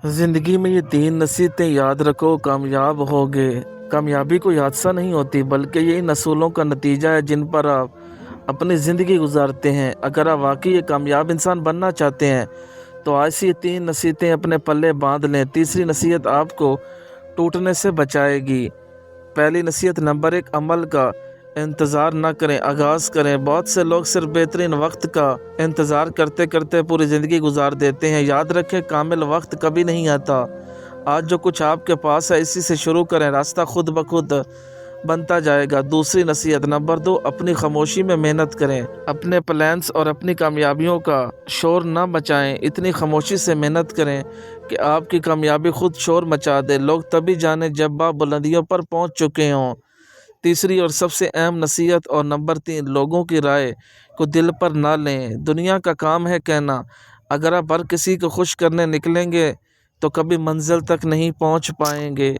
ज़िंदगी में ये 3 नसीहतें याद रखो, कामयाब होगे। कामयाबी कोई हादसा नहीं होती, बल्कि ये इन असूलों का नतीजा है जिन पर आप अपनी ज़िंदगी गुजारते हैं। अगर आप वाकई एक कामयाब इंसान बनना चाहते हैं तो आज से ये 3 नसीहतें अपने पल्ले बांध लें। तीसरी नसीहत आपको टूटने से बचाएगी। पहली नसीहत नंबर 1, अमल का इंतज़ार ना करें, आगाज़ करें। बहुत से लोग सिर्फ बेहतरीन वक्त का इंतज़ार करते करते पूरी ज़िंदगी गुजार देते हैं। याद रखें, कामिल वक्त कभी नहीं आता। आज जो कुछ आपके पास है इसी से शुरू करें, रास्ता खुद ब खुद बनता जाएगा। दूसरी नसीहत नंबर 2, अपनी खामोशी में मेहनत करें। अपने प्लान्स और अपनी कामयाबियों का शोर ना मचाएं, इतनी खामोशी से मेहनत करें कि आपकी कामयाबी खुद शोर मचा दे। लोग तभी जाने जब आप बुलंदियों पर पहुंच चुके हों। तीसरी और सबसे अहम नसीहत और नंबर 3, लोगों की राय को दिल पर ना लें। दुनिया का काम है कहना। अगर आप हर किसी को खुश करने निकलेंगे तो कभी मंजिल तक नहीं पहुंच पाएंगे।